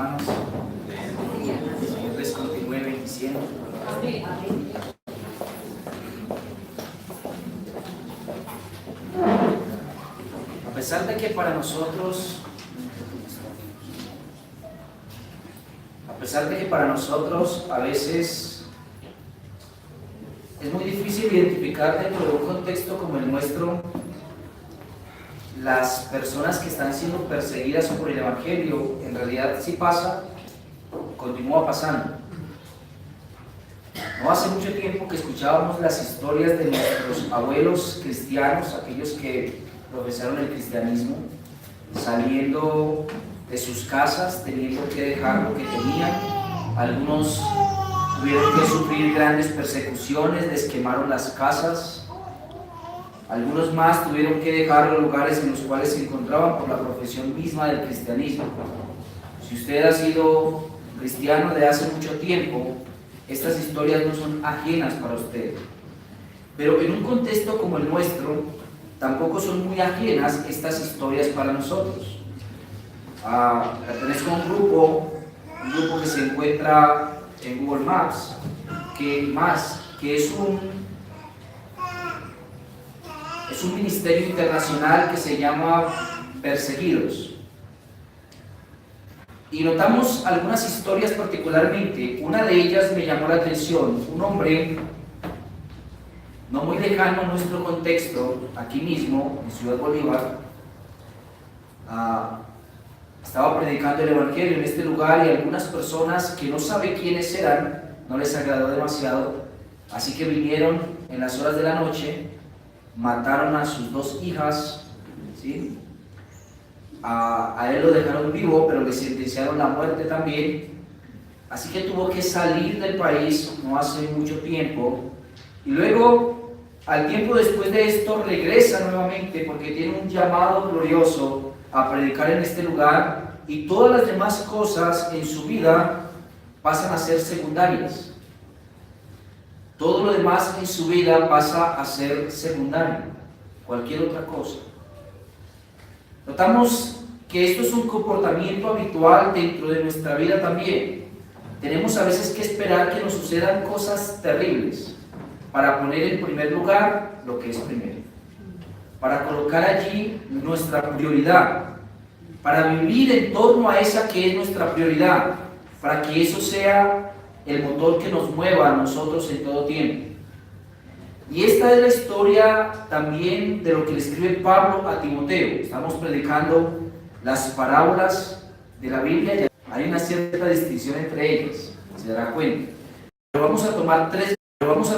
hermanos. El Señor les continúe bendiciendo. A pesar de que para nosotros, a veces es muy difícil identificar dentro de un contexto como el nuestro las personas que están siendo perseguidas por el Evangelio, en realidad sí pasa, continúa pasando. No hace mucho tiempo que escuchábamos las historias de nuestros abuelos cristianos, aquellos que profesaron el cristianismo, saliendo de sus casas, teniendo que dejar lo que tenían. Algunos tuvieron que sufrir grandes persecuciones, les quemaron las casas. Algunos más tuvieron que dejar los lugares en los cuales se encontraban por la profesión misma del cristianismo. Si usted ha sido cristiano de hace mucho tiempo, estas historias no son ajenas para usted. Pero en un contexto como el nuestro, tampoco son muy ajenas estas historias para nosotros. Pertenezco a un grupo que se encuentra en Google Maps, que es un ministerio internacional que se llama Perseguidos. Y notamos algunas historias particularmente. Una de ellas me llamó la atención. Un hombre, no muy lejano a nuestro contexto, aquí mismo, en Ciudad Bolívar, estaba predicando el Evangelio en este lugar y algunas personas que no sabe quiénes eran, no les agradó demasiado, así que vinieron en las horas de la noche, mataron a sus dos hijas, ¿sí? A él lo dejaron vivo, pero le sentenciaron la muerte también, así que tuvo que salir del país no hace mucho tiempo, y luego, al tiempo después de esto, regresa nuevamente porque tiene un llamado glorioso a predicar en este lugar, y todas las demás cosas en su vida pasan a ser secundarias. Todo lo demás en su vida pasa a ser secundario, cualquier otra cosa. Notamos que esto es un comportamiento habitual dentro de nuestra vida también. Tenemos a veces que esperar que nos sucedan cosas terribles para poner en primer lugar lo que es primero, para colocar allí nuestra prioridad, para vivir en torno a esa que es nuestra prioridad, para que eso sea el motor que nos mueva a nosotros en todo tiempo. Y esta es la historia también de lo que le escribe Pablo a Timoteo. Estamos predicando las parábolas de la Biblia, y hay una cierta distinción entre ellas, se dará cuenta. Pero vamos a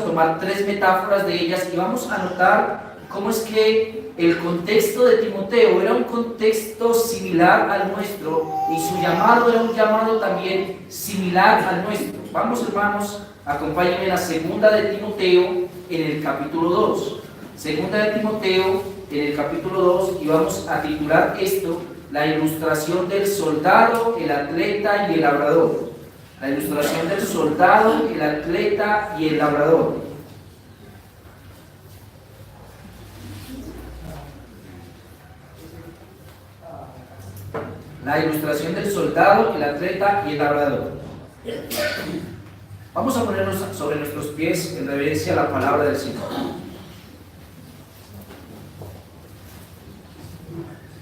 tomar tres metáforas de ellas y vamos a notar cómo es que el contexto de Timoteo era un contexto similar al nuestro y su llamado era un llamado también similar al nuestro. Vamos, hermanos, acompáñenme a la segunda de Timoteo en el capítulo 2. Segunda de Timoteo en el capítulo 2, y vamos a titular esto: la ilustración del soldado, el atleta y el labrador. La ilustración del soldado, el atleta y el labrador. La ilustración del soldado, el atleta y el labrador. Vamos a ponernos sobre nuestros pies en reverencia a la palabra del Señor.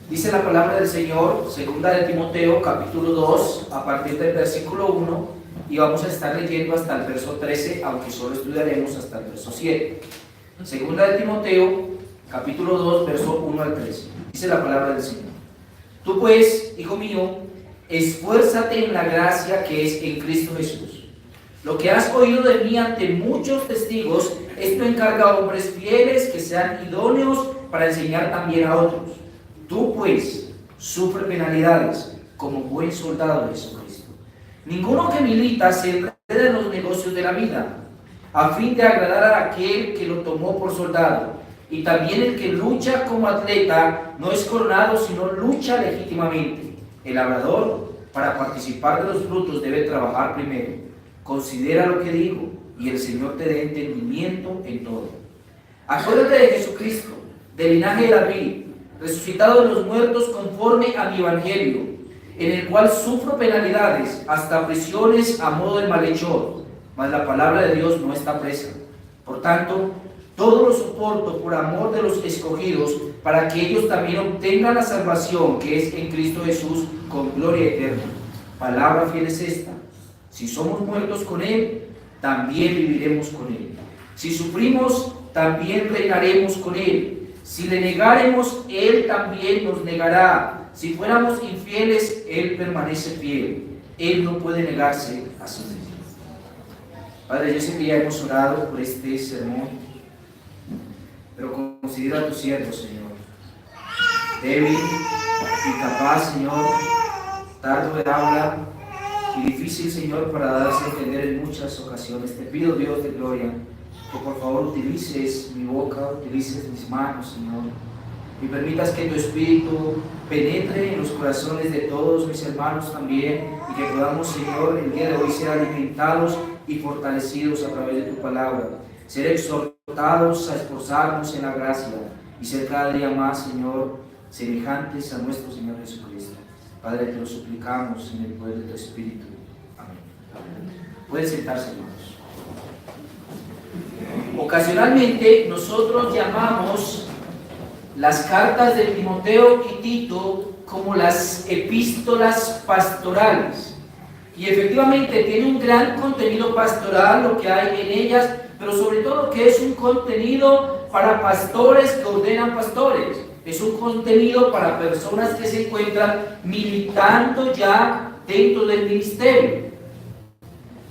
Dice la palabra del Señor, segunda de Timoteo, capítulo 2, a partir del versículo 1, y vamos a estar leyendo hasta el verso 13, aunque solo estudiaremos hasta el verso 7. Segunda de Timoteo, capítulo 2, verso 1 al 13. Dice la palabra del Señor. Tú pues, hijo mío, esfuérzate en la gracia que es en Cristo Jesús. Lo que has oído de mí ante muchos testigos, esto encarga a hombres fieles que sean idóneos para enseñar también a otros. Tú pues, sufre penalidades como buen soldado de Jesucristo. Ninguno que milita se enreda en los negocios de la vida, a fin de agradar a aquel que lo tomó por soldado. Y también el que lucha como atleta no es coronado, sino lucha legítimamente. El labrador, para participar de los frutos, debe trabajar primero. Considera lo que digo, y el Señor te dé entendimiento en todo. Acuérdate de Jesucristo, del linaje de David, resucitado de los muertos conforme a mi evangelio, en el cual sufro penalidades, hasta prisiones a modo de malhechor, mas la palabra de Dios no está presa. Por tanto, todo lo soporto por amor de los escogidos, para que ellos también obtengan la salvación que es en Cristo Jesús con gloria eterna. Palabra fiel es esta: si somos muertos con Él, también viviremos con Él. Si sufrimos, también reinaremos con Él. Si le negáremos, Él también nos negará. Si fuéramos infieles, Él permanece fiel. Él no puede negarse a sí mismo. Padre, yo sé que ya hemos orado por este sermón, pero considera a tu siervo, Señor, débil, incapaz, Señor, tardo de habla y difícil, Señor, para darse a entender en muchas ocasiones. Te pido, Dios de gloria, que por favor utilices mi boca, utilices mis manos, Señor, y permitas que tu Espíritu penetre en los corazones de todos mis hermanos también, y que podamos, Señor, el día de hoy ser alimentados y fortalecidos a través de tu palabra, ser exhortados a esforzarnos en la gracia y ser cada día más, Señor, semejantes a nuestro Señor Jesucristo. Padre, te lo suplicamos en el poder de tu Espíritu. Amén. Pueden sentarse, hermanos. Ocasionalmente nosotros llamamos las cartas de Timoteo y Tito como las epístolas pastorales. Y efectivamente tiene un gran contenido pastoral lo que hay en ellas, pero sobre todo que es un contenido para pastores que ordenan pastores. Es un contenido para personas que se encuentran militando ya dentro del ministerio.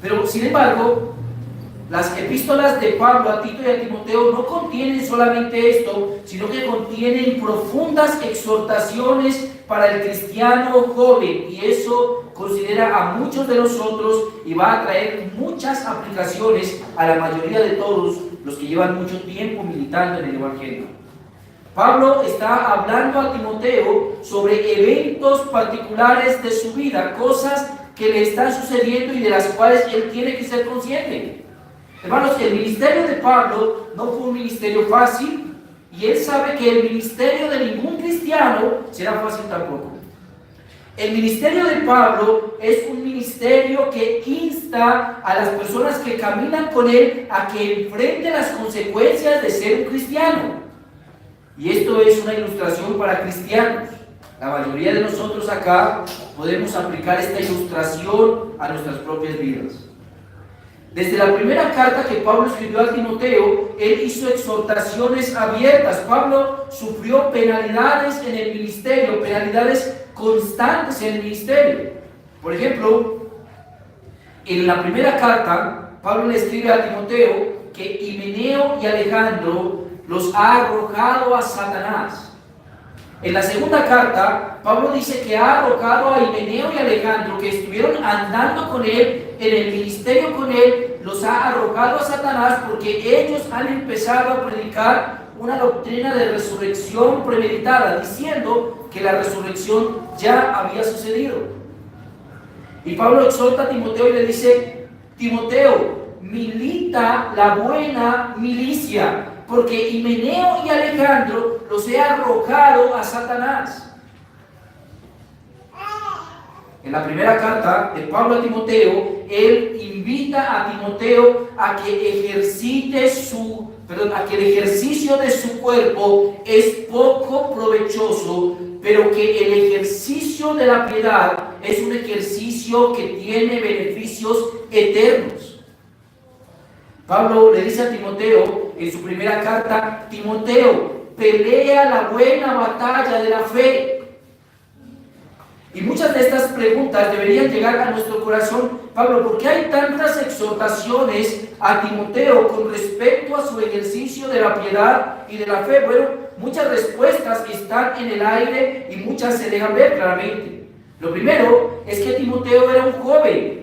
Pero sin embargo, las epístolas de Pablo a Tito y a Timoteo no contienen solamente esto, sino que contienen profundas exhortaciones para el cristiano joven, y eso considera a muchos de nosotros y va a traer muchas aplicaciones a la mayoría de todos los que llevan mucho tiempo militando en el Evangelio. Pablo está hablando a Timoteo sobre eventos particulares de su vida, cosas que le están sucediendo y de las cuales él tiene que ser consciente. Hermanos, el ministerio de Pablo no fue un ministerio fácil, y él sabe que el ministerio de ningún cristiano será fácil tampoco. El ministerio de Pablo es un ministerio que insta a las personas que caminan con él a que enfrenten las consecuencias de ser un cristiano. Y esto es una ilustración para cristianos. La mayoría de nosotros acá podemos aplicar esta ilustración a nuestras propias vidas. Desde la primera carta que Pablo escribió a Timoteo, él hizo exhortaciones abiertas. Pablo sufrió penalidades en el ministerio, penalidades constantes en el ministerio. Por ejemplo, en la primera carta, Pablo le escribe a Timoteo que Himeneo y Alejandro los ha arrojado a Satanás. En la segunda carta, Pablo dice que ha arrojado a Himeneo y Alejandro, que estuvieron andando con él, en el ministerio con él, los ha arrojado a Satanás porque ellos han empezado a predicar una doctrina de resurrección premeditada, diciendo que la resurrección ya había sucedido. Y Pablo exhorta a Timoteo y le dice: Timoteo, milita la buena milicia, porque Himeneo y Alejandro los he arrojado a Satanás. En la primera carta de Pablo a Timoteo, él invita a Timoteo a que ejercite a que el ejercicio de su cuerpo es poco provechoso, pero que el ejercicio de la piedad es un ejercicio que tiene beneficios eternos. Pablo le dice a Timoteo en su primera carta: Timoteo, pelea la buena batalla de la fe. Y muchas de estas preguntas deberían llegar a nuestro corazón. Pablo, ¿por qué hay tantas exhortaciones a Timoteo con respecto a su ejercicio de la piedad y de la fe? Bueno, muchas respuestas están en el aire y muchas se dejan ver claramente. Lo primero es que Timoteo era un joven,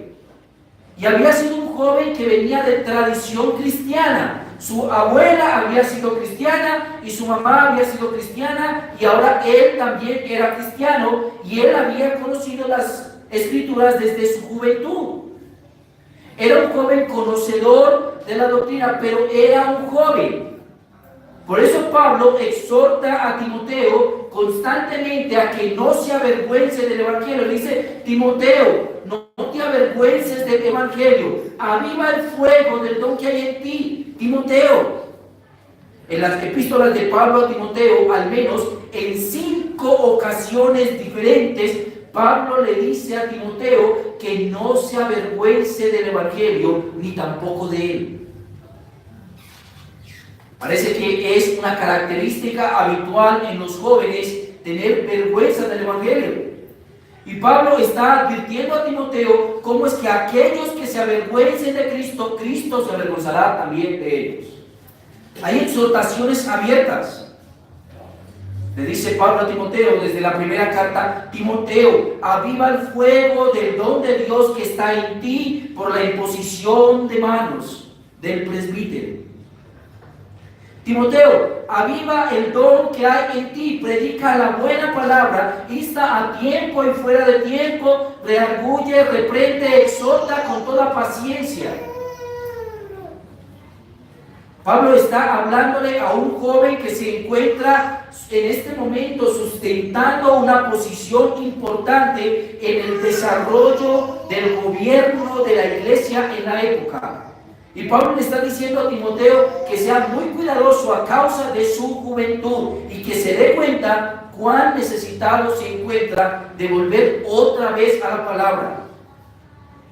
y había sido un joven que venía de tradición cristiana. Su abuela había sido cristiana y su mamá había sido cristiana, y ahora él también era cristiano, y él había conocido las escrituras desde su juventud. Era un joven conocedor de la doctrina, pero era un joven. Por eso Pablo exhorta a Timoteo constantemente a que no se avergüence del Evangelio. Le dice: Timoteo, no te avergüences del Evangelio, aviva el fuego del don que hay en ti, Timoteo. En las epístolas de Pablo a Timoteo, al menos en 5 ocasiones diferentes, Pablo le dice a Timoteo que no se avergüence del Evangelio, ni tampoco de él. Parece que es una característica habitual en los jóvenes tener vergüenza del Evangelio. Y Pablo está advirtiendo a Timoteo cómo es que aquellos que se avergüencen de Cristo, Cristo se avergonzará también de ellos. Hay exhortaciones abiertas. Le dice Pablo a Timoteo desde la primera carta: Timoteo, aviva el fuego del don de Dios que está en ti por la imposición de manos del presbítero. Timoteo, aviva el don que hay en ti, predica la buena palabra, insta a tiempo y fuera de tiempo, redarguye, reprende, exhorta con toda paciencia. Pablo está hablándole a un joven que se encuentra en este momento sustentando una posición importante en el desarrollo del gobierno de la iglesia en la época. Y Pablo le está diciendo a Timoteo que sea muy cuidadoso a causa de su juventud y que se dé cuenta cuán necesitado se encuentra de volver otra vez a la palabra.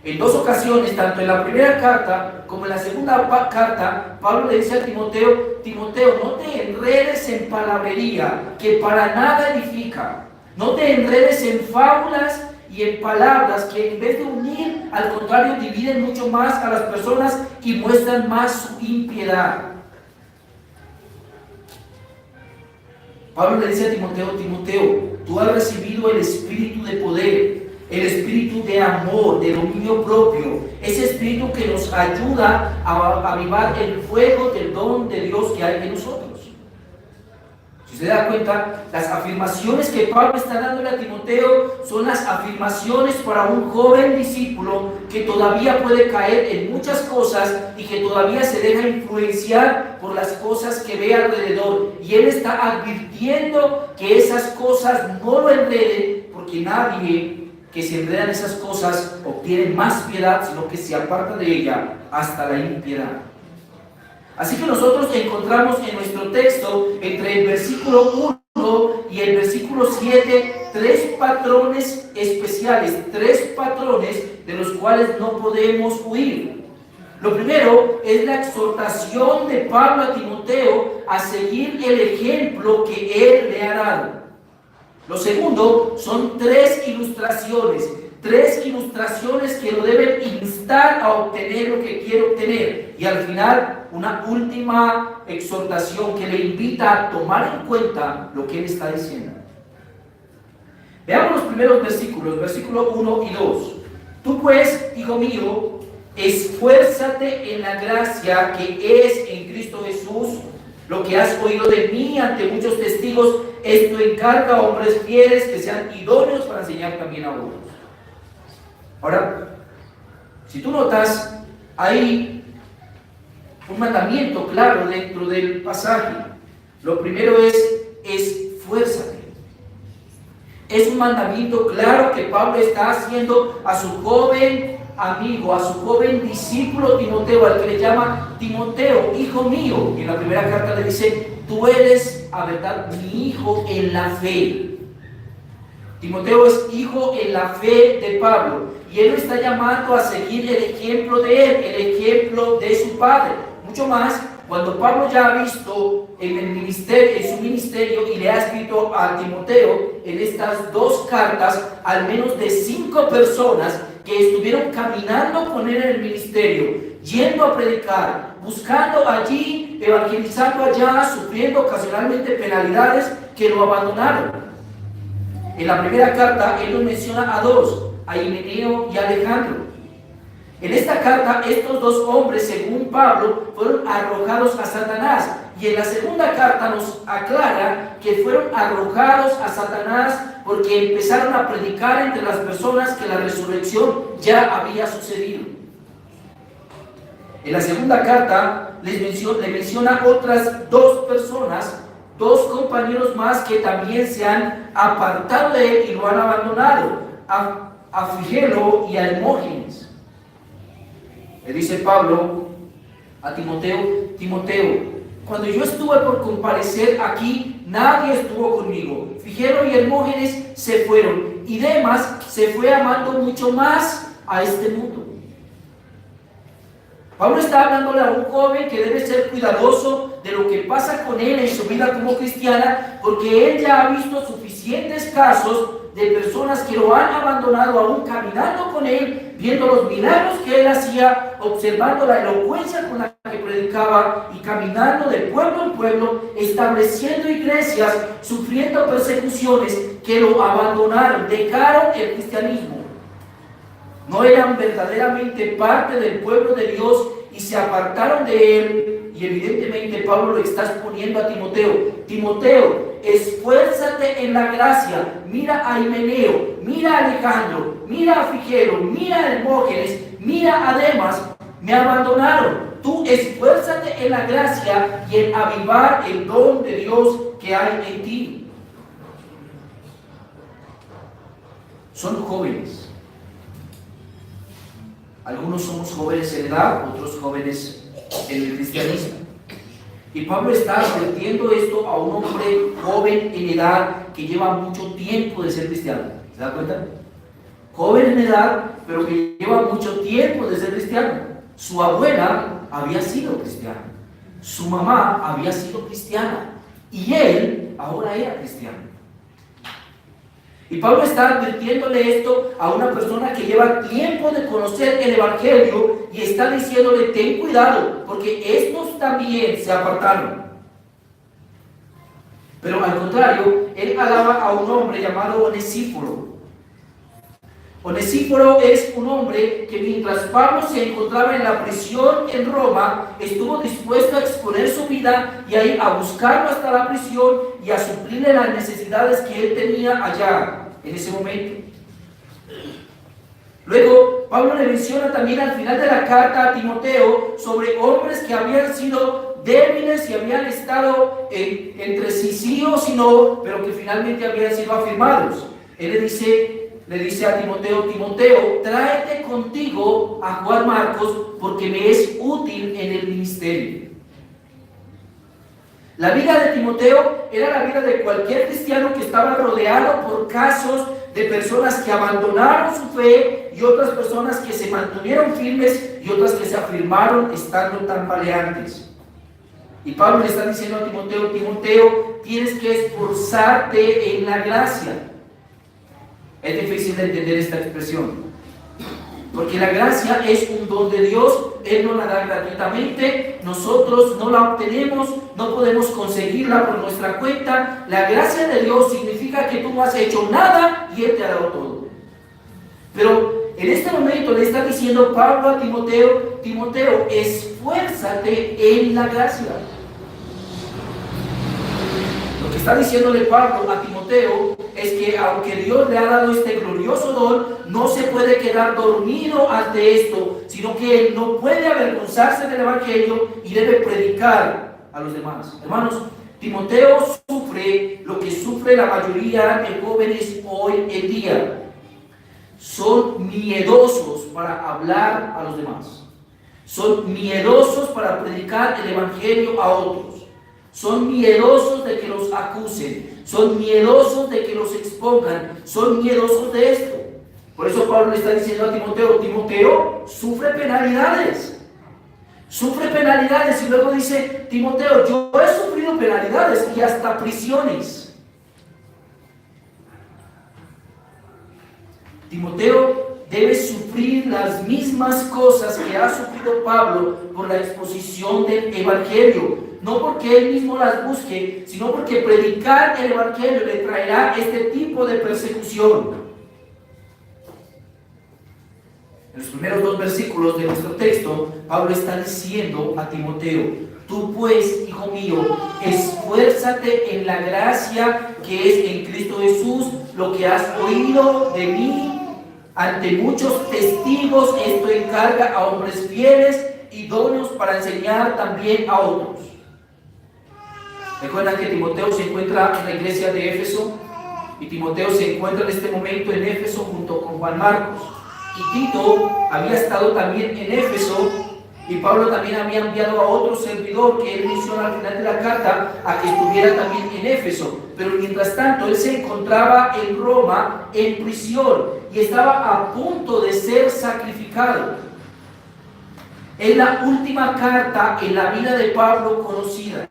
En 2 ocasiones, tanto en la primera carta como en la segunda carta, Pablo le dice a Timoteo: Timoteo, no te enredes en palabrería que para nada edifica, no te enredes en fábulas y en palabras que en vez de unir, al contrario, dividen mucho más a las personas y muestran más su impiedad. Pablo le dice a Timoteo: Timoteo, tú has recibido el espíritu de poder, el espíritu de amor, de dominio propio, ese espíritu que nos ayuda a avivar el fuego del don de Dios que hay en nosotros. Si se da cuenta, las afirmaciones que Pablo está dándole a Timoteo son las afirmaciones para un joven discípulo que todavía puede caer en muchas cosas y que todavía se deja influenciar por las cosas que ve alrededor. Y él está advirtiendo que esas cosas no lo enreden, porque nadie que se enreda en esas cosas obtiene más piedad, sino que se aparta de ella hasta la impiedad. Así que nosotros encontramos en nuestro texto, entre el versículo 1 y el versículo 7, 3 patrones especiales, 3 patrones de los cuales no podemos huir. Lo primero es la exhortación de Pablo a Timoteo a seguir el ejemplo que él le ha dado. Lo segundo son 3 ilustraciones. 3 ilustraciones que lo deben instar a obtener lo que quiere obtener. Y al final, una última exhortación que le invita a tomar en cuenta lo que él está diciendo. Veamos los primeros versículos, versículo 1 y 2. Tú pues, hijo mío, esfuérzate en la gracia que es en Cristo Jesús. Lo que has oído de mí ante muchos testigos, esto encarga a hombres fieles que sean idóneos para enseñar también a otros. Ahora, si tú notas, hay un mandamiento claro dentro del pasaje. Lo primero es: esfuérzate. Es un mandamiento claro que Pablo está haciendo a su joven amigo, a su joven discípulo Timoteo, al que le llama Timoteo, hijo mío. Y en la primera carta le dice: tú eres, a verdad, mi hijo en la fe. Timoteo es hijo en la fe de Pablo, y él lo está llamando a seguir el ejemplo de él, el ejemplo de su padre. Mucho más cuando Pablo ya ha visto en su ministerio, y le ha escrito a Timoteo en estas 2 cartas al menos de 5 personas que estuvieron caminando con él en el ministerio, yendo a predicar, buscando allí, evangelizando allá, sufriendo ocasionalmente penalidades, que lo abandonaron. En la primera carta él nos menciona a 2, a Himeneo y a Alejandro. En esta carta, estos 2 hombres, según Pablo, fueron arrojados a Satanás. Y en la segunda carta nos aclara que fueron arrojados a Satanás porque empezaron a predicar entre las personas que la resurrección ya había sucedido. En la segunda carta le menciona otras 2 personas dos compañeros más que también se han apartado de él y lo han abandonado, a Figelo y a Hermógenes. Le dice Pablo a Timoteo: Timoteo, cuando yo estuve por comparecer aquí, nadie estuvo conmigo. Figelo y Hermógenes se fueron, y Demas se fue amando mucho más a este mundo. Pablo está hablándole a un joven que debe ser cuidadoso de lo que pasa con él en su vida como cristiana, porque él ya ha visto suficientes casos de personas que lo han abandonado aún caminando con él, viendo los milagros que él hacía, observando la elocuencia con la que predicaba y caminando de pueblo en pueblo, estableciendo iglesias, sufriendo persecuciones, que lo abandonaron, dejaron el cristianismo. No eran verdaderamente parte del pueblo de Dios y se apartaron de él. Y evidentemente Pablo lo está exponiendo a Timoteo: Timoteo, esfuérzate en la gracia. Mira a Himeneo, mira a Alejandro, mira a Figelo, mira a Hermógenes, mira a Demas, me abandonaron. Tú esfuérzate en la gracia y en avivar el don de Dios que hay en ti. Son jóvenes. Algunos somos jóvenes en edad, otros jóvenes en el cristianismo. Y Pablo está advirtiendo esto a un hombre joven en edad que lleva mucho tiempo de ser cristiano. ¿Se da cuenta? Joven en edad, pero que lleva mucho tiempo de ser cristiano. Su abuela había sido cristiana, su mamá había sido cristiana, y él ahora era cristiano. Y Pablo está advirtiéndole esto a una persona que lleva tiempo de conocer el Evangelio, y está diciéndole: ten cuidado, porque estos también se apartaron. Pero al contrario, él alaba a un hombre llamado Onesíforo. Onesíforo es un hombre que, mientras Pablo se encontraba en la prisión en Roma, estuvo dispuesto a exponer su vida y a ir a buscarlo hasta la prisión y a suplirle las necesidades que él tenía allá en ese momento. Luego, Pablo le menciona también al final de la carta a Timoteo sobre hombres que habían sido débiles y habían estado entre sí o sí no, pero que finalmente habían sido afirmados. Él le dice a Timoteo: Timoteo, tráete contigo a Juan Marcos, porque me es útil en el ministerio. La vida de Timoteo era la vida de cualquier cristiano que estaba rodeado por casos de personas que abandonaron su fe y otras personas que se mantuvieron firmes y otras que se afirmaron estando tambaleantes. Y Pablo le está diciendo a Timoteo: Timoteo, tienes que esforzarte en la gracia. Es difícil de entender esta expresión, porque la gracia es un don de Dios. Él no la da gratuitamente, nosotros no la obtenemos, no podemos conseguirla por nuestra cuenta. La gracia de Dios significa que tú no has hecho nada y Él te ha dado todo. Pero en este momento le está diciendo Pablo a Timoteo: Timoteo, esfuérzate en la gracia. Lo que está diciéndole Pablo a Timoteo es que aunque Dios le ha dado este glorioso don, no se puede quedar dormido ante esto, sino que él no puede avergonzarse del Evangelio y debe predicar a los demás. Hermanos, Timoteo sufre lo que sufre la mayoría de jóvenes hoy en día. Son miedosos para hablar a los demás. Son miedosos para predicar el Evangelio a otros. Son miedosos de que los acusen, son miedosos de que los expongan, son miedosos de esto. Por eso Pablo le está diciendo a Timoteo: Timoteo, sufre penalidades. Sufre penalidades. Y luego dice: Timoteo, yo he sufrido penalidades y hasta prisiones. Timoteo debe sufrir las mismas cosas que ha sufrido Pablo por la exposición del Evangelio. No porque él mismo las busque, sino porque predicar el Evangelio le traerá este tipo de persecución. En los primeros 2 versículos de nuestro texto, Pablo está diciendo a Timoteo: tú pues, hijo mío, esfuérzate en la gracia que es en Cristo Jesús. Lo que has oído de mí ante muchos testigos, esto encarga a hombres fieles, idóneos para enseñar también a otros. Recuerdan que Timoteo se encuentra en la iglesia de Éfeso, y Timoteo se encuentra en este momento en Éfeso junto con Juan Marcos. Y Tito había estado también en Éfeso, y Pablo también había enviado a otro servidor que él menciona al final de la carta a que estuviera también en Éfeso. Pero mientras tanto él se encontraba en Roma en prisión y estaba a punto de ser sacrificado. Es la última carta en la vida de Pablo conocida.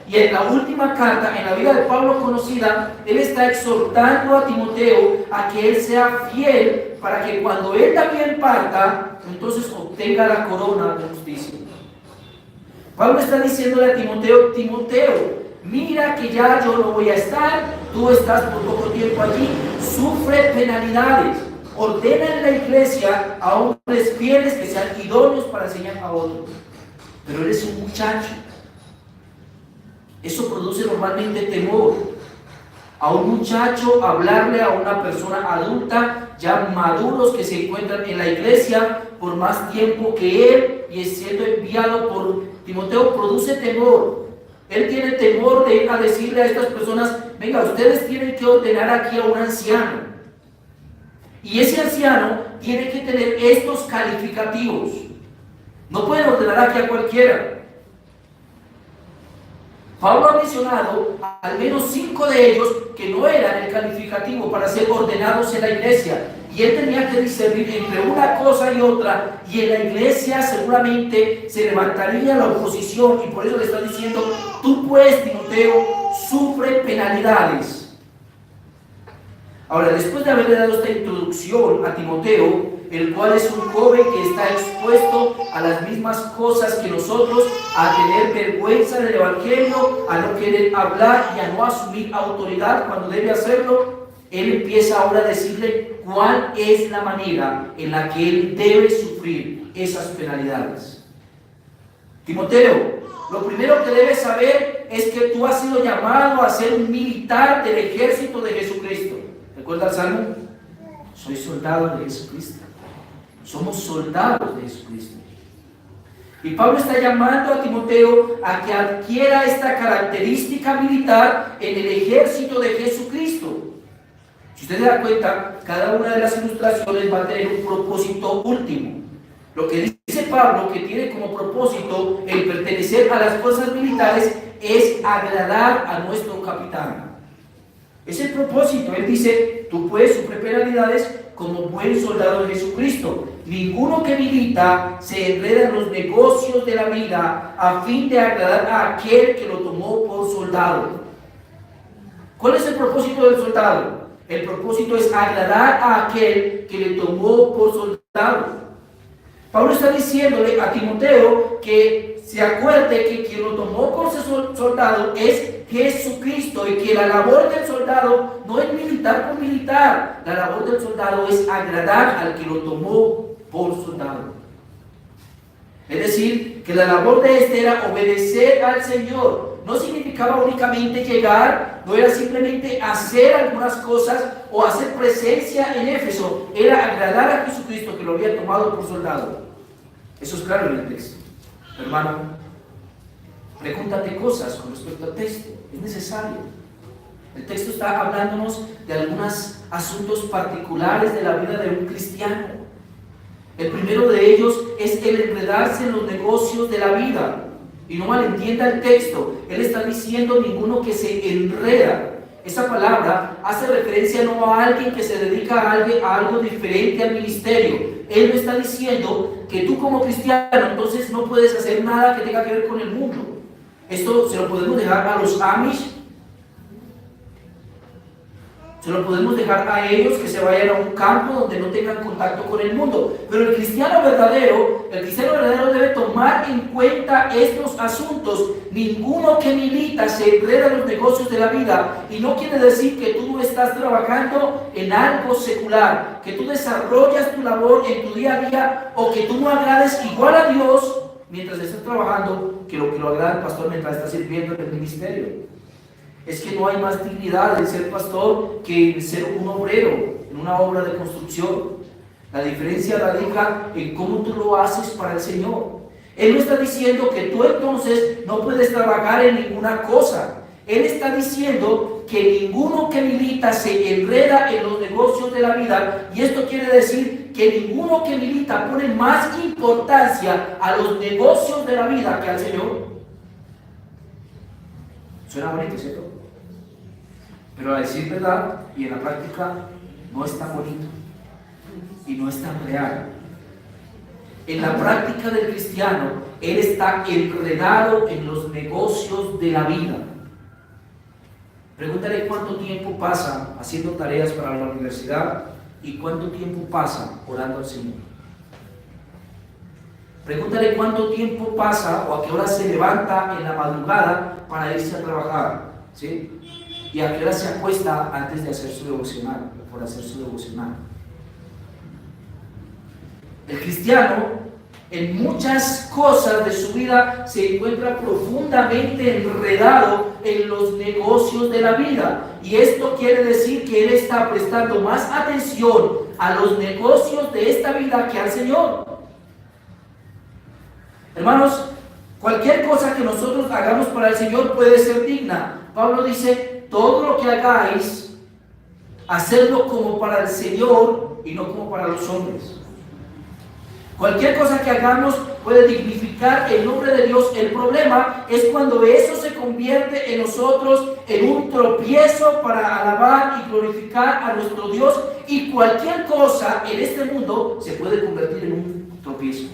Y en la última carta, en la vida de Pablo conocida, él está exhortando a Timoteo a que él sea fiel para que cuando él también parta, entonces obtenga la corona de justicia. Pablo está diciéndole a Timoteo: Timoteo, mira que ya yo no voy a estar, tú estás por poco tiempo allí, sufre penalidades, ordena en la iglesia a hombres fieles que sean idóneos para enseñar a otros. Pero eres un muchacho. Eso produce normalmente temor. A un muchacho hablarle a una persona adulta, ya maduros que se encuentran en la iglesia por más tiempo que él y es siendo enviado por Timoteo, produce temor. Él tiene temor de ir a decirle a estas personas: venga, ustedes tienen que ordenar aquí a un anciano. Y ese anciano tiene que tener estos calificativos. No pueden ordenar aquí a cualquiera. Pablo ha mencionado al menos 5 de ellos que no eran el calificativo para ser ordenados en la iglesia. Y él tenía que discernir entre una cosa y otra. Y en la iglesia seguramente se levantaría la oposición. Y por eso le está diciendo: tú pues, Timoteo, sufre penalidades. Ahora, después de haberle dado esta introducción a Timoteo, el cual es un joven que está expuesto a las mismas cosas que nosotros, a tener vergüenza del evangelio, a no querer hablar y a no asumir autoridad cuando debe hacerlo, él empieza ahora a decirle cuál es la manera en la que él debe sufrir esas penalidades. Timoteo, lo primero que debes saber es que tú has sido llamado a ser un militar del ejército de Jesucristo. ¿Recuerda el Salmo? Soy soldado de Jesucristo. Somos soldados de Jesucristo. Y Pablo está llamando a Timoteo a que adquiera esta característica militar en el ejército de Jesucristo. Si usted se da cuenta, cada una de las ilustraciones va a tener un propósito último. Lo que dice Pablo que tiene como propósito el pertenecer a las fuerzas militares es agradar a nuestro capitán. Es el propósito. Él dice: tú puedes sufrir penalidades como buen soldado de Jesucristo. Ninguno que milita se enreda en los negocios de la vida a fin de agradar a aquel que lo tomó por soldado. ¿Cuál es el propósito del soldado? El propósito es agradar a aquel que le tomó por soldado. Pablo está diciéndole a Timoteo que se acuerde que quien lo tomó por soldado es Jesucristo, y que la labor del soldado no es militar por militar. La labor del soldado es agradar al que lo tomó por soldado. Es decir, que la labor de este era obedecer al Señor. No significaba únicamente llegar, no era simplemente hacer algunas cosas o hacer presencia en Éfeso. Era agradar a Jesucristo, que lo había tomado por soldado. Eso es claro en el texto. Hermano, pregúntate cosas con respecto al texto. Es necesario. El texto está hablándonos de algunos asuntos particulares de la vida de un cristiano. El primero de ellos es el enredarse en los negocios de la vida. Y no malentienda el texto. Él está diciendo ninguno que se enreda. Esa palabra hace referencia no a alguien que se dedica a algo diferente al ministerio. Él no está diciendo que tú como cristiano entonces no puedes hacer nada que tenga que ver con el mundo. Esto se lo podemos dejar a los Amish, se lo podemos dejar a ellos que se vayan a un campo donde no tengan contacto con el mundo. Pero el cristiano verdadero debe tomar en cuenta estos asuntos. Ninguno que milita se enreda en los negocios de la vida, y no quiere decir que tú no estás trabajando en algo secular, que tú desarrollas tu labor en tu día a día, o que tú no agrades igual a Dios mientras estás trabajando que lo agrada el pastor mientras está sirviendo en el ministerio. Es que no hay más dignidad en ser pastor que en ser un obrero en una obra de construcción. La diferencia radica en cómo tú lo haces para el Señor. Él no está diciendo que tú entonces no puedes trabajar en ninguna cosa. Él está diciendo que ninguno que milita se enreda en los negocios de la vida, y esto quiere decir que ninguno que milita pone más importancia a los negocios de la vida que al Señor. Suena bonito, ¿cierto? Pero a decir verdad y en la práctica no es tan bonito y no es tan real. En la práctica del cristiano, él está enredado en los negocios de la vida. Pregúntale cuánto tiempo pasa haciendo tareas para la universidad y cuánto tiempo pasa orando al Señor. Pregúntale cuánto tiempo pasa o a qué hora se levanta en la madrugada para irse a trabajar, ¿sí? Y a qué hora se acuesta antes de hacer su devocional, por hacer su devocional. El cristiano en muchas cosas de su vida se encuentra profundamente enredado en los negocios de la vida, y esto quiere decir que él está prestando más atención a los negocios de esta vida que al Señor. Hermanos, cualquier cosa que nosotros hagamos para el Señor puede ser digna. Pablo dice: todo lo que hagáis, hacedlo como para el Señor y no como para los hombres. Cualquier cosa que hagamos puede dignificar el nombre de Dios. El problema es cuando eso se convierte en nosotros en un tropiezo para alabar y glorificar a nuestro Dios, y cualquier cosa en este mundo se puede convertir en un tropiezo.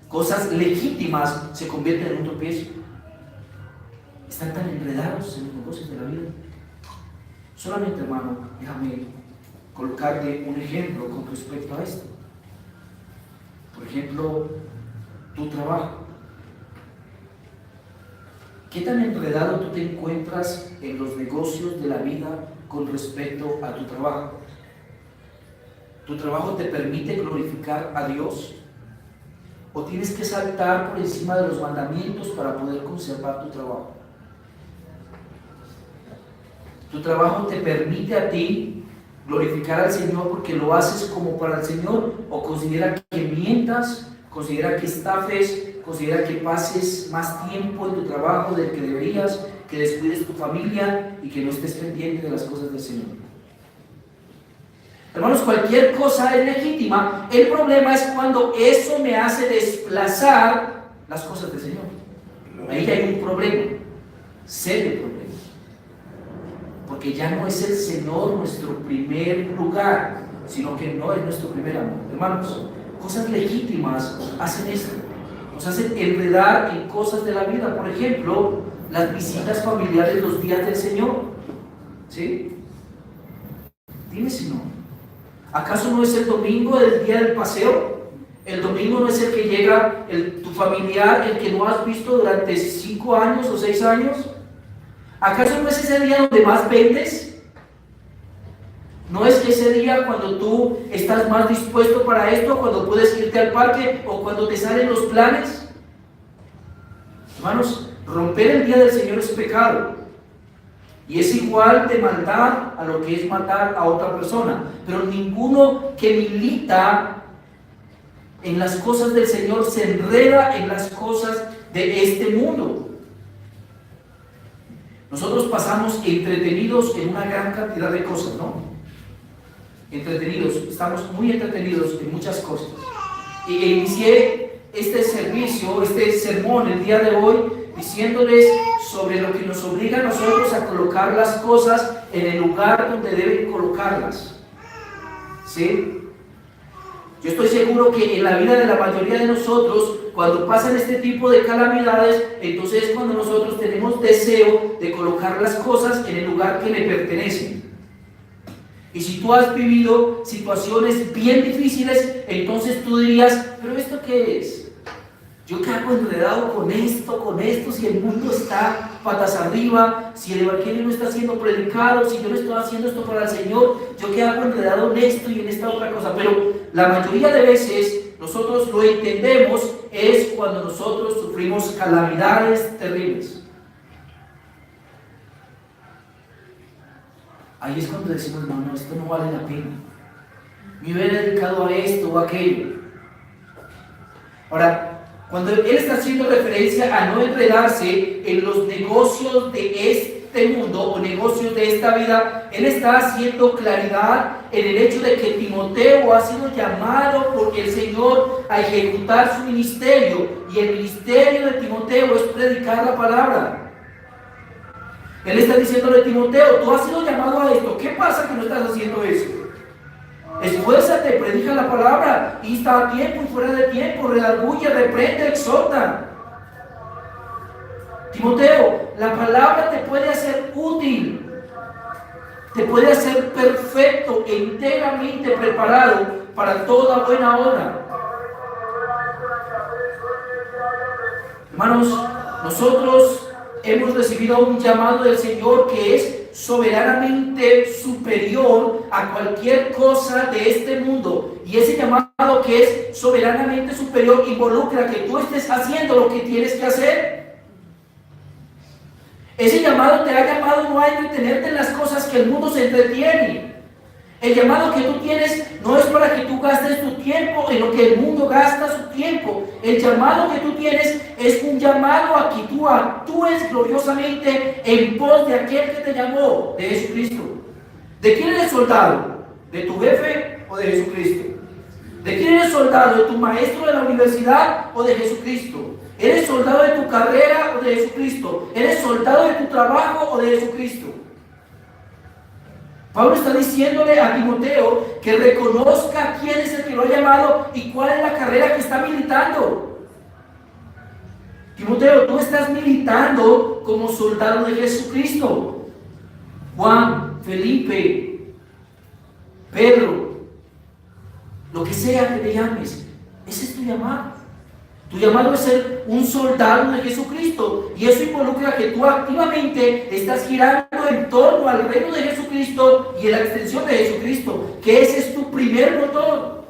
Cosas legítimas se convierten en un tropiezo. Están tan enredados en los negocios de la vida. Solamente, hermano, déjame colocarte un ejemplo con respecto a esto. Por ejemplo, tu trabajo. ¿Qué tan enredado tú te encuentras en los negocios de la vida con respecto a tu trabajo? ¿Tu trabajo te permite glorificar a Dios? ¿O tienes que saltar por encima de los mandamientos para poder conservar tu trabajo? ¿Tu trabajo te permite a ti glorificar al Señor porque lo haces como para el Señor? ¿O considera que mientas, considera que estafes, considera que pases más tiempo en tu trabajo del que deberías, que descuides tu familia y que no estés pendiente de las cosas del Señor? Hermanos, cualquier cosa es legítima. El problema es cuando eso me hace desplazar las cosas del Señor. Ahí hay un problema, serio problema. Porque ya no es el Señor nuestro primer lugar, sino que no es nuestro primer amor. Hermanos, cosas legítimas hacen esto, nos hacen enredar en cosas de la vida. Por ejemplo, las visitas familiares los días del Señor, ¿sí? Dime si no. ¿Acaso no es el domingo el día del paseo? ¿El domingo no es el que llega tu familiar, el que no has visto durante 5 años o 6 años? ¿Acaso no es ese día donde más vendes? ¿No es ese día cuando tú estás más dispuesto para esto, cuando puedes irte al parque o cuando te salen los planes? Hermanos, romper el día del Señor es pecado. Y es igual de maldad a lo que es matar a otra persona. Pero ninguno que milita en las cosas del Señor se enreda en las cosas de este mundo. Nosotros pasamos entretenidos en una gran cantidad de cosas, ¿no? Entretenidos, estamos muy entretenidos en muchas cosas. Y inicié este servicio, este sermón el día de hoy, diciéndoles sobre lo que nos obliga a nosotros a colocar las cosas en el lugar donde deben colocarlas. ¿Sí? Yo estoy seguro que en la vida de la mayoría de nosotros, cuando pasan este tipo de calamidades, entonces es cuando nosotros tenemos deseo de colocar las cosas en el lugar que le pertenecen. Y si tú has vivido situaciones bien difíciles, entonces tú dirías: ¿pero esto qué es? ¿Yo qué hago enredado con esto, si el mundo está patas arriba, si el evangelio no está siendo predicado, si yo no estoy haciendo esto para el Señor? ¿Yo qué hago enredado en esto y en esta otra cosa? Pero la mayoría de veces nosotros lo entendemos es cuando nosotros sufrimos calamidades terribles. Ahí es cuando decimos: no, esto no vale la pena. Me hubiera dedicado a esto o a aquello. Ahora, Cuando él está haciendo referencia a no enredarse en los negocios de este mundo o negocios de esta vida, él está haciendo claridad en el hecho de que Timoteo ha sido llamado por el Señor a ejecutar su ministerio, y el ministerio de Timoteo es predicar la palabra. Él está diciéndole a Timoteo, tú has sido llamado a esto, ¿qué pasa que no estás haciendo eso? Esfuérzate, predica la palabra, insta a tiempo y fuera de tiempo, redarguye, reprende, exhorta. Timoteo, la palabra te puede hacer útil, te puede hacer perfecto e enteramente preparado para toda buena obra. Hermanos, nosotros hemos recibido un llamado del Señor que es soberanamente superior a cualquier cosa de este mundo, y ese llamado que es soberanamente superior involucra que tú estés haciendo lo que tienes que hacer. Ese llamado te ha llamado no a entretenerte en las cosas que el mundo se entretiene. El llamado que tú tienes no es para que tú gastes tu tiempo en lo que el mundo gasta su tiempo. El llamado que tú tienes es un llamado a que tú actúes gloriosamente en pos de aquel que te llamó, de Jesucristo. ¿De quién eres soldado? ¿De tu jefe o de Jesucristo? ¿De quién eres soldado? ¿De tu maestro de la universidad o de Jesucristo? ¿Eres soldado de tu carrera o de Jesucristo? ¿Eres soldado de tu trabajo o de Jesucristo? Pablo está diciéndole a Timoteo que reconozca quién es el que lo ha llamado y cuál es la carrera que está militando. Timoteo, tú estás militando como soldado de Jesucristo. Juan, Felipe, Pedro, lo que sea que te llames, ese es tu llamado. Tu llamado es ser un soldado de Jesucristo, y eso involucra que tú activamente estás girando en torno al reino de Jesucristo y en la extensión de Jesucristo, que ese es tu primer motor.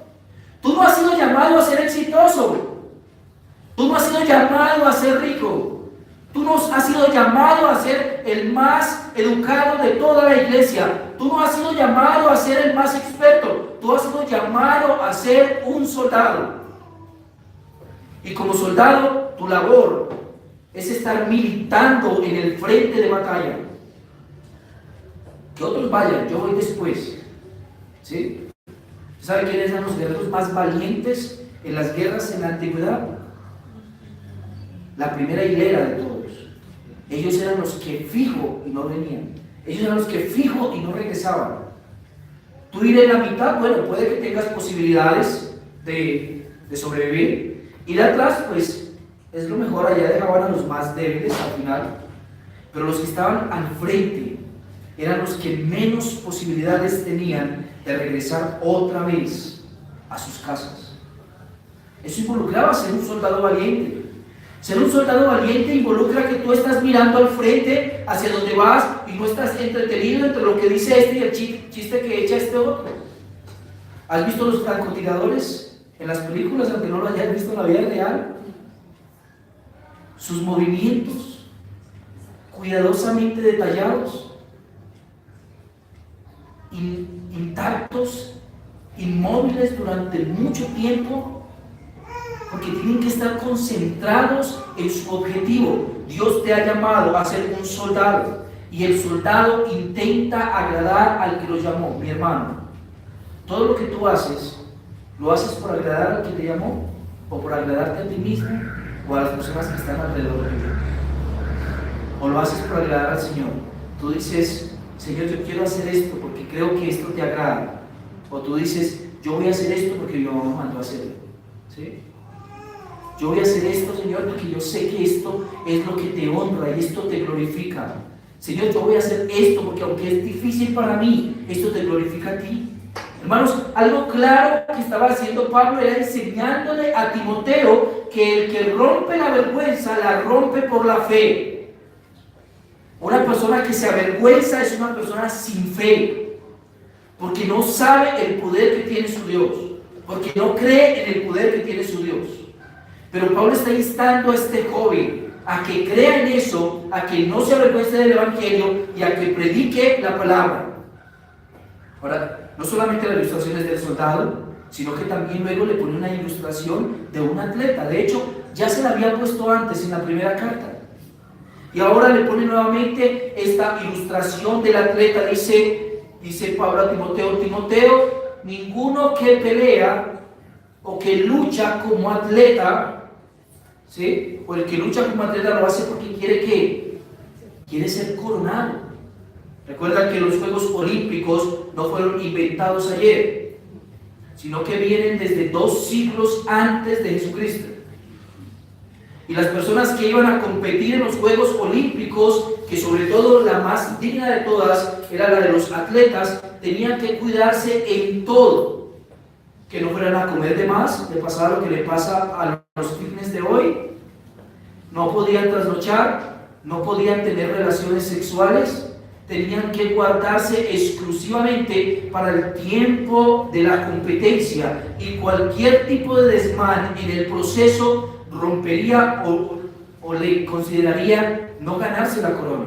Tú no has sido llamado a ser exitoso, tú no has sido llamado a ser rico, tú no has sido llamado a ser el más educado de toda la iglesia, tú no has sido llamado a ser el más experto, tú has sido llamado a ser un soldado. Y como soldado, tu labor es estar militando en el frente de batalla. Que otros vayan, yo voy después. ¿Sí? ¿Sabe quiénes eran los guerreros más valientes en las guerras en la antigüedad? La primera hilera de todos. Ellos eran los que fijo y no venían. Ellos eran los que fijo y no regresaban. Tú ir en la mitad, bueno, puede que tengas posibilidades de sobrevivir. Ir atrás, pues, es lo mejor, allá dejaban a los más débiles al final, pero los que estaban al frente eran los que menos posibilidades tenían de regresar otra vez a sus casas. Eso involucraba ser un soldado valiente. Ser un soldado valiente involucra que tú estás mirando al frente, hacia donde vas, y no estás entretenido entre lo que dice este y el chiste que echa este otro. ¿Has visto los francotiradores en las películas, aunque no lo hayas visto en la vida real? Sus movimientos cuidadosamente detallados, intactos, inmóviles durante mucho tiempo, porque tienen que estar concentrados en su objetivo. Dios te ha llamado a ser un soldado, y el soldado intenta agradar al que lo llamó. Mi hermano, todo lo que tú haces, ¿lo haces por agradar al que te llamó? ¿O por agradarte a ti mismo o a las personas que están alrededor de ti? ¿O lo haces por agradar al Señor? Tú dices, Señor, yo quiero hacer esto porque creo que esto te agrada. O tú dices, yo voy a hacer esto porque mi mamá me mandó a hacerlo. ¿Sí? Yo voy a hacer esto, Señor, porque yo sé que esto es lo que te honra y esto te glorifica. Señor, yo voy a hacer esto porque aunque es difícil para mí, esto te glorifica a ti. Hermanos, algo claro que estaba haciendo Pablo era enseñándole a Timoteo que el que rompe la vergüenza la rompe por la fe. Una persona que se avergüenza es una persona sin fe, porque no sabe el poder que tiene su Dios, porque no cree en el poder que tiene su Dios. Pero Pablo está instando a este joven a que crea en eso, a que no se avergüence del Evangelio y a que predique la palabra. Ahora, no solamente las ilustraciones del soldado, sino que también luego le pone una ilustración de un atleta. De hecho, ya se la había puesto antes en la primera carta. Y ahora le pone nuevamente esta ilustración del atleta. Dice Pablo a Timoteo: Timoteo, ninguno que pelea o que lucha como atleta, ¿sí? O el que lucha como atleta lo hace porque quiere ser coronado. Recuerda que los Juegos Olímpicos no fueron inventados ayer, sino que vienen desde 2 siglos antes de Jesucristo. Y las personas que iban a competir en los Juegos Olímpicos, que sobre todo la más digna de todas era la de los atletas, tenían que cuidarse en todo, que no fueran a comer de más, le pasaba lo que le pasa a los fitness de hoy, no podían trasnochar, no podían tener relaciones sexuales, tenían que guardarse exclusivamente para el tiempo de la competencia, y cualquier tipo de desmán en el proceso rompería o le consideraría no ganarse la corona.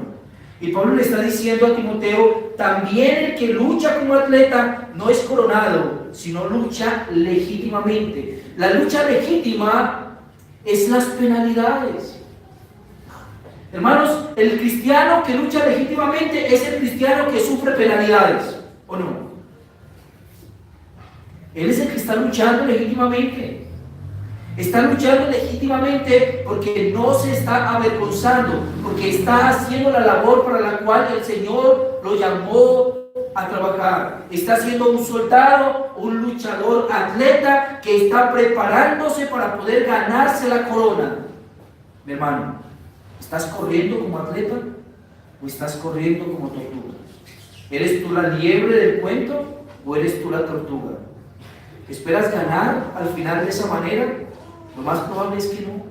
Y Pablo le está diciendo a Timoteo: también el que lucha como atleta no es coronado, sino lucha legítimamente. La lucha legítima es las penalidades. Hermanos, el cristiano que lucha legítimamente es el cristiano que sufre penalidades, ¿o no? Él es el que está luchando legítimamente. Está luchando legítimamente porque no se está avergonzando, porque está haciendo la labor para la cual el Señor lo llamó a trabajar. Está siendo un soldado, un luchador, atleta que está preparándose para poder ganarse la corona. Mi hermano, ¿estás corriendo como atleta o estás corriendo como tortuga? ¿Eres tú la liebre del cuento o eres tú la tortuga? ¿Esperas ganar al final de esa manera? Lo más probable es que no.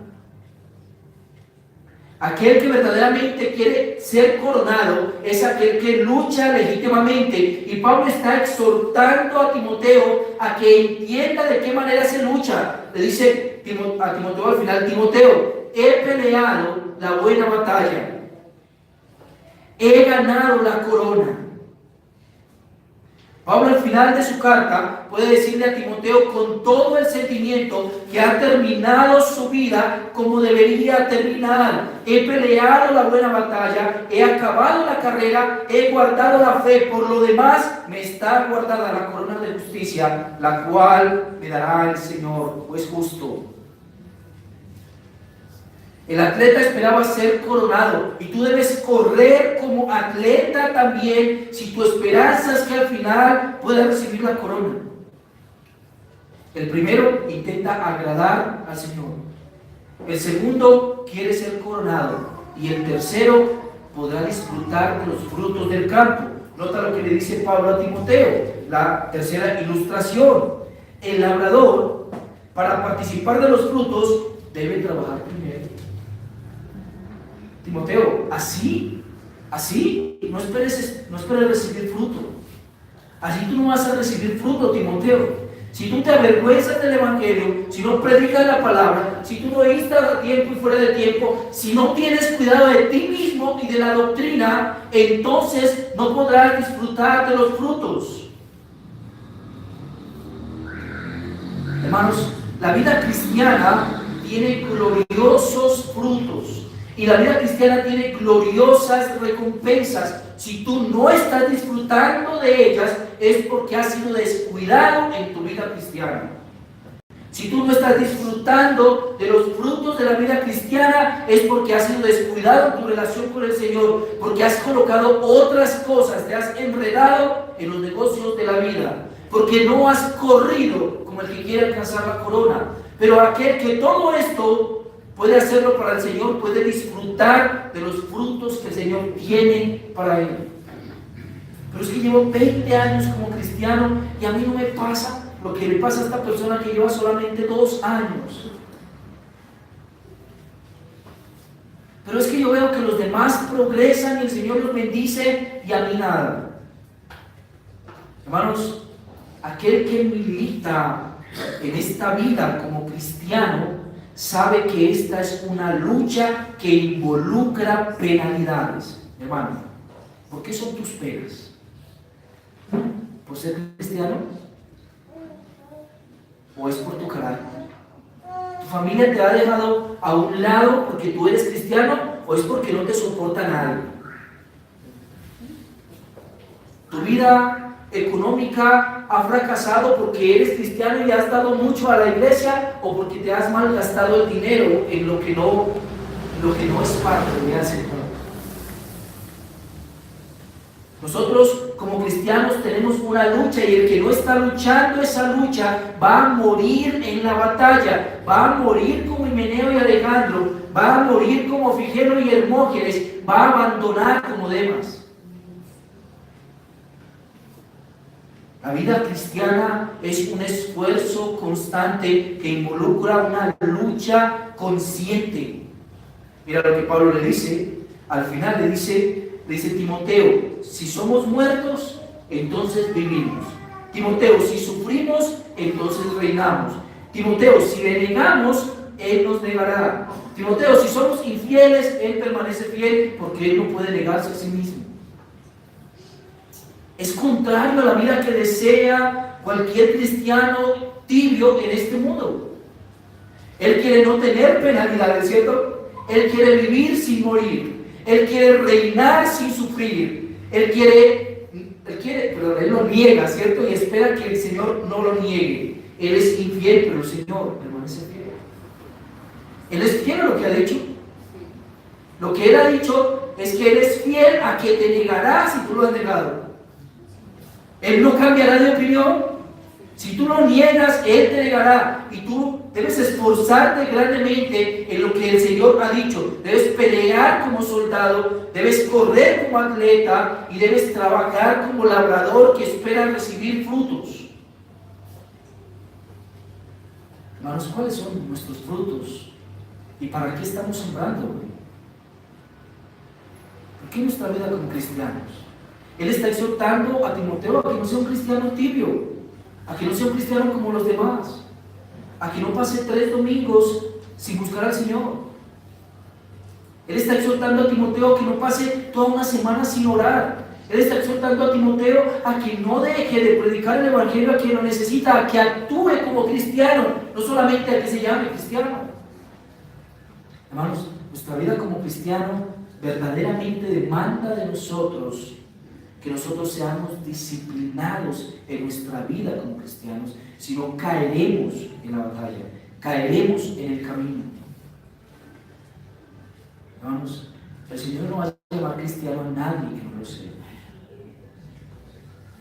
Aquel que verdaderamente quiere ser coronado es aquel que lucha legítimamente. Y Pablo está exhortando a Timoteo a que entienda de qué manera se lucha. Le dice a Timoteo al final: Timoteo, he peleado la buena batalla, he ganado la corona. Pablo al final de su carta puede decirle a Timoteo con todo el sentimiento que ha terminado su vida como debería terminar. He peleado la buena batalla, he acabado la carrera, he guardado la fe. Por lo demás me está guardada la corona de justicia, la cual me dará el Señor, pues justo. El atleta esperaba ser coronado, y tú debes correr como atleta también si tu esperanza es que al final puedas recibir la corona. El primero intenta agradar al Señor, el segundo quiere ser coronado, y el tercero podrá disfrutar de los frutos del campo. Nota lo que le dice Pablo a Timoteo, la tercera ilustración: el labrador, para participar de los frutos, debe trabajar primero. Timoteo, así, no esperes recibir fruto. Así tú no vas a recibir fruto, Timoteo. Si tú te avergüenzas del Evangelio, si no predicas la palabra, si tú no instas a tiempo y fuera de tiempo, si no tienes cuidado de ti mismo y de la doctrina, entonces no podrás disfrutar de los frutos. Hermanos, la vida cristiana tiene gloriosos frutos. Y la vida cristiana tiene gloriosas recompensas. Si tú no estás disfrutando de ellas, es porque has sido descuidado en tu vida cristiana. Si tú no estás disfrutando de los frutos de la vida cristiana, es porque has sido descuidado en tu relación con el Señor, porque has colocado otras cosas, te has enredado en los negocios de la vida, porque no has corrido como el que quiere alcanzar la corona. Pero aquel que todo esto puede hacerlo para el Señor, puede disfrutar de los frutos que el Señor tiene para él. Pero es que llevo 20 años como cristiano y a mí no me pasa lo que le pasa a esta persona que lleva solamente 2 años. Pero es que yo veo que los demás progresan y el Señor los bendice y a mí nada. Hermanos, aquel que milita en esta vida como cristiano sabe que esta es una lucha que involucra penalidades. Hermano, ¿por qué son tus penas? ¿Por ser cristiano? o es por tu carácter? ¿Tu familia te ha dejado a un lado porque tú eres cristiano o es porque no te soporta nadie? ¿Tu vida económica ha fracasado porque eres cristiano y has dado mucho a la iglesia o porque te has malgastado el dinero en lo que no es parte de hacer? Nosotros como cristianos tenemos una lucha y el que no está luchando esa lucha va a morir en la batalla, va a morir como Himeneo y Alejandro, va a morir como Figelo y Hermógenes, va a abandonar como Demas. La vida cristiana es un esfuerzo constante que involucra una lucha consciente. Mira lo que Pablo le dice, al final le dice Timoteo, si somos muertos, entonces vivimos. Timoteo, si sufrimos, entonces reinamos. Timoteo, si le negamos, Él nos negará. Timoteo, si somos infieles, Él permanece fiel porque Él no puede negarse a sí mismo. Es contrario a la vida que desea cualquier cristiano tibio en este mundo. Él quiere no tener penalidades, ¿cierto? Él quiere vivir sin morir. Él quiere reinar sin sufrir. Pero Él lo niega, ¿cierto? Y espera que el Señor no lo niegue. Él es infiel, pero el Señor permanece fiel. Él es fiel a lo que ha dicho. Lo que Él ha dicho es que Él es fiel a que te negará si tú lo has negado. Él no cambiará de opinión. Si tú lo niegas, Él te negará. Y tú debes esforzarte grandemente en lo que el Señor ha dicho. Debes pelear como soldado, debes correr como atleta y debes trabajar como labrador que espera recibir frutos. Hermanos, ¿cuáles son nuestros frutos? ¿Y para qué estamos sembrando? ¿Por qué nuestra vida como cristianos? Él está exhortando a Timoteo a que no sea un cristiano tibio, a que no sea un cristiano como los demás, a que no pase 3 domingos sin buscar al Señor. Él está exhortando a Timoteo a que no pase toda una semana sin orar. Él está exhortando a Timoteo a que no deje de predicar el Evangelio a quien lo necesita, a que actúe como cristiano, no solamente a que se llame cristiano. Hermanos, nuestra vida como cristiano verdaderamente demanda de nosotros que nosotros seamos disciplinados en nuestra vida como cristianos, si no caeremos en la batalla, caeremos en el camino. Hermanos, el Señor no va a llamar cristiano a nadie que no lo sea.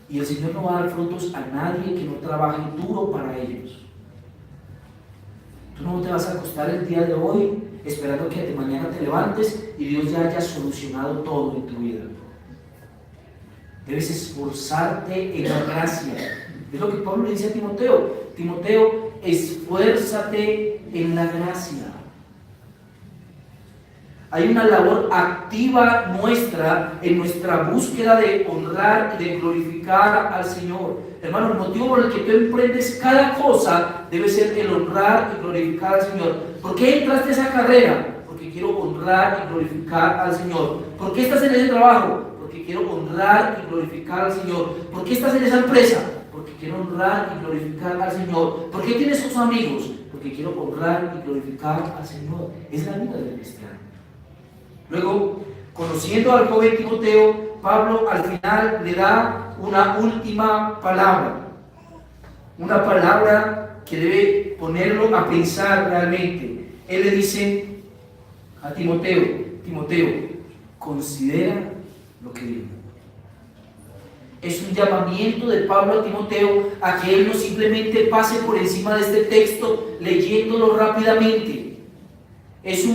Y el Señor no va a dar frutos a nadie que no trabaje duro para ellos. Tú no te vas a acostar el día de hoy esperando que de mañana te levantes y Dios ya haya solucionado todo en tu vida. Debes esforzarte en la gracia. Es lo que Pablo le dice a Timoteo. Timoteo, esfuérzate en la gracia. Hay una labor activa nuestra en nuestra búsqueda de honrar y de glorificar al Señor. Hermano, el motivo por el que tú emprendes cada cosa debe ser el honrar y glorificar al Señor. ¿Por qué entraste a esa carrera? Porque quiero honrar y glorificar al Señor. ¿Por qué estás en ese trabajo? Porque quiero honrar y glorificar al Señor. ¿Por qué estás en esa empresa? Porque quiero honrar y glorificar al Señor. ¿Por qué tienes sus amigos? Porque quiero honrar y glorificar al Señor. Es la vida del cristiano. Luego, conociendo al joven Timoteo, Pablo al final le da una última palabra. Una palabra que debe ponerlo a pensar realmente. Él le dice a Timoteo, Timoteo, considera lo que digo. Es un llamamiento de Pablo a Timoteo a que él no simplemente pase por encima de este texto leyéndolo rápidamente. Es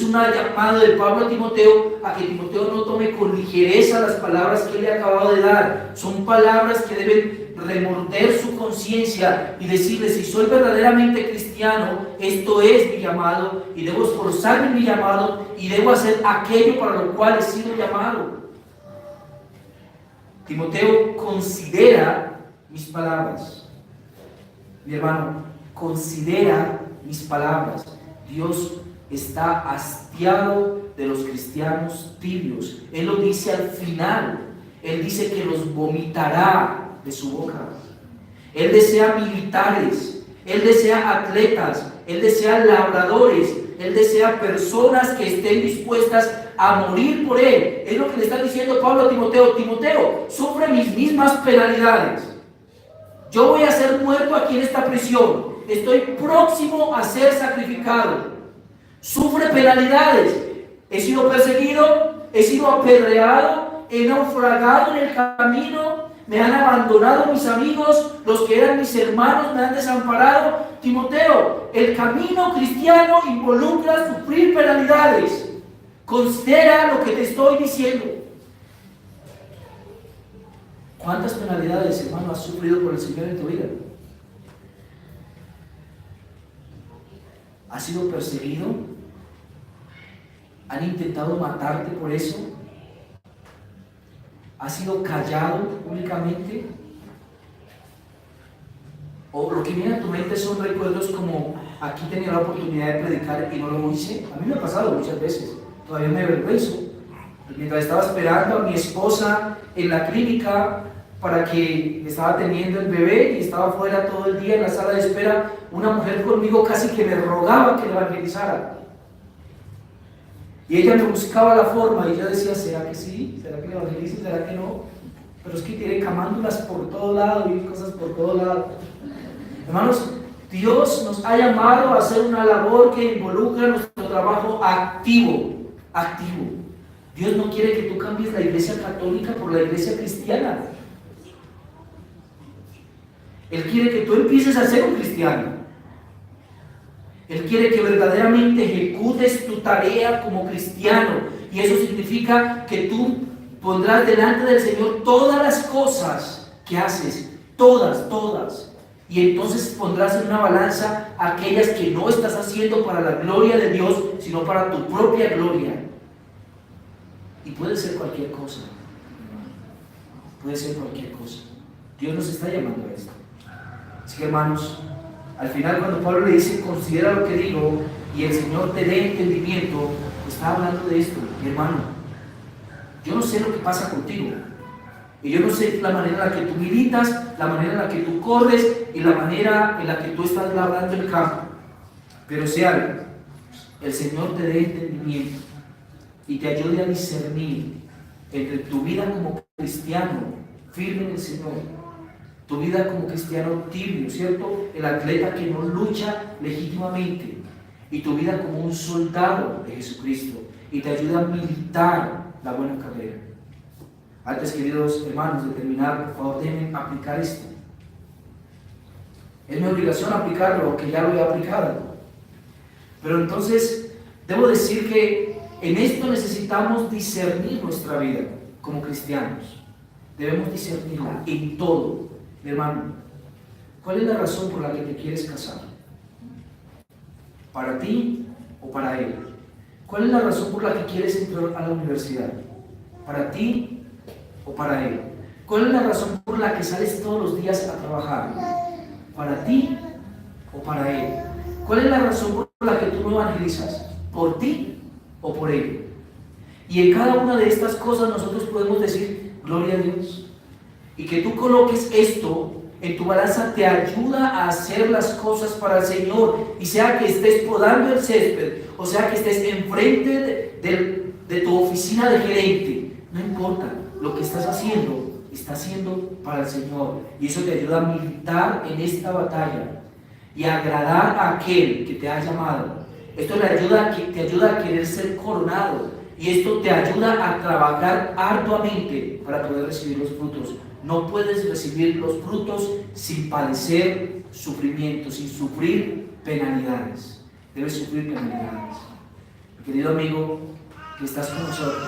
una llamada de Pablo a Timoteo a que Timoteo no tome con ligereza las palabras que él le acabado de dar. Son palabras que deben remorder su conciencia y decirle: si soy verdaderamente cristiano, esto es mi llamado y debo esforzarme en mi llamado y debo hacer aquello para lo cual he sido llamado. Timoteo, considera mis palabras. Mi hermano, considera mis palabras. Dios está hastiado de los cristianos tibios. Él lo dice al final. Él dice que los vomitará de su boca. Él desea militares. Él desea atletas, Él desea labradores, Él desea personas que estén dispuestas a morir por Él. Es lo que le está diciendo Pablo a Timoteo. Timoteo, sufre mis mismas penalidades. Yo voy a ser muerto aquí en esta prisión. Estoy próximo a ser sacrificado. Sufre penalidades. He sido perseguido, he sido apedreado, he naufragado en el camino, me han abandonado mis amigos, los que eran mis hermanos me han desamparado. Timoteo, el camino cristiano involucra sufrir penalidades. Considera lo que te estoy diciendo. ¿Cuántas penalidades, hermano, has sufrido por el Señor en tu vida? ¿Has sido perseguido? ¿Han intentado matarte por eso? ¿Has sido callado públicamente? ¿O lo que viene a tu mente son recuerdos como aquí tenía la oportunidad de predicar y no lo hice? A mí me ha pasado muchas veces, todavía me avergüenzo. Mientras estaba esperando a mi esposa en la clínica para que estaba teniendo el bebé y estaba fuera todo el día en la sala de espera, una mujer conmigo casi que me rogaba que le evangelizara. Y ella me buscaba la forma y yo decía, ¿será que sí? ¿Será que le evangelizo? ¿Será que no? Pero es que tiene camándulas por todo lado y cosas por todo lado. Hermanos, Dios nos ha llamado a hacer una labor que involucra nuestro trabajo activo. Dios no quiere que tú cambies la iglesia católica por la iglesia cristiana. Él quiere que tú empieces a ser un cristiano. Él quiere que verdaderamente ejecutes tu tarea como cristiano. Y eso significa que tú pondrás delante del Señor todas las cosas que haces. Todas. Y entonces pondrás en una balanza aquellas que no estás haciendo para la gloria de Dios, sino para tu propia gloria. Y puede ser cualquier cosa. Puede ser cualquier cosa. Dios nos está llamando a esto. Así que, hermanos, al final cuando Pablo le dice, considera lo que digo, y el Señor te dé entendimiento, está hablando de esto. Mi hermano, yo no sé lo que pasa contigo, y yo no sé la manera en la que tú militas, la manera en la que tú corres, y la manera en la que tú estás labrando el campo, pero sé algo, el Señor te dé entendimiento, y te ayude a discernir entre tu vida como cristiano, firme en el Señor, tu vida como cristiano tibio, ¿cierto? El atleta que no lucha legítimamente, y tu vida como un soldado de Jesucristo, y te ayuda a militar la buena carrera. Antes, queridos hermanos, de terminar, por favor, déjenme aplicar esto. Es mi obligación aplicarlo, aunque ya lo he aplicado. Pero entonces, debo decir que en esto necesitamos discernir nuestra vida como cristianos. Debemos discernirla en todo. Mi hermano, ¿cuál es la razón por la que te quieres casar? ¿Para ti o para él? ¿Cuál es la razón por la que quieres entrar a la universidad? ¿Para ti o para él? ¿Cuál es la razón por la que sales todos los días a trabajar? ¿Para ti o para él? ¿Cuál es la razón por la que tú no evangelizas? ¿Por ti o por él? Y en cada una de estas cosas nosotros podemos decir, gloria a Dios. Y que tú coloques esto en tu balanza te ayuda a hacer las cosas para el Señor. Y sea que estés podando el césped, o sea que estés enfrente de tu oficina de gerente, no importa, lo que estás haciendo, está haciendo para el Señor. Y eso te ayuda a militar en esta batalla y a agradar a aquel que te ha llamado. Esto te ayuda a querer ser coronado. Y esto te ayuda a trabajar arduamente para poder recibir los frutos. No puedes recibir los frutos sin padecer sufrimiento, sin sufrir penalidades. Debes sufrir penalidades. Mi querido amigo, que estás con nosotros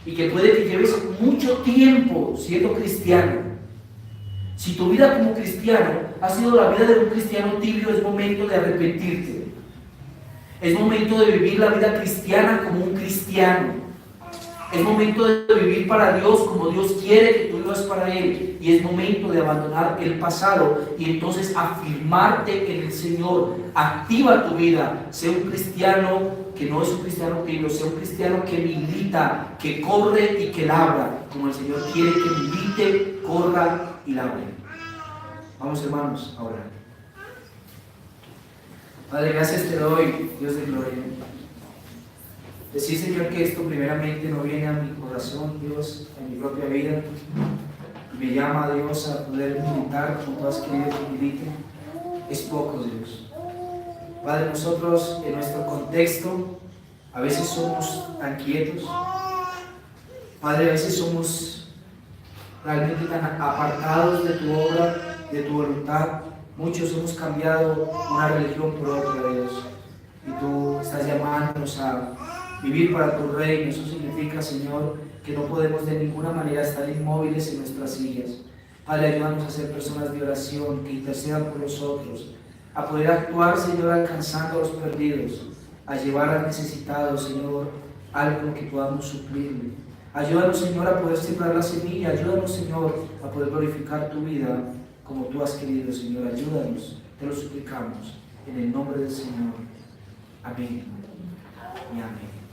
y que puede que lleves mucho tiempo siendo cristiano. Si tu vida como cristiano ha sido la vida de un cristiano tibio, es momento de arrepentirte. Es momento de vivir la vida cristiana como un cristiano. Es momento de vivir para Dios como Dios quiere que tú vivas para Él. Y es momento de abandonar el pasado y entonces afirmarte en el Señor. Activa tu vida. Sé un cristiano que no es un cristiano tibio. Sé un cristiano que milita, que corre y que labra, como el Señor quiere que milite, corra y labre. Vamos, hermanos, ahora. Padre, gracias te doy, Dios de gloria. Decir, Señor, que esto primeramente no viene a mi corazón, Dios, a mi propia vida. Me llama, Dios, a poder militar como tú has querido que milite. Es poco, Dios. Padre, nosotros en nuestro contexto a veces somos tan quietos. Padre, a veces somos realmente tan apartados de tu obra, de tu voluntad. Muchos hemos cambiado una religión por otra, Dios. Y tú estás llamándonos a vivir para tu reino. Eso significa, Señor, que no podemos de ninguna manera estar inmóviles en nuestras sillas. Padre, ayúdanos a ser personas de oración que intercedan por los otros, a poder actuar, Señor, alcanzando a los perdidos, a llevar al necesitado, Señor, algo que podamos suplirle. Ayúdanos, Señor, a poder sembrar la semilla. Ayúdanos, Señor, a poder glorificar tu vida como tú has querido, Señor. Ayúdanos, te lo suplicamos, en el nombre del Señor. Amén y amén.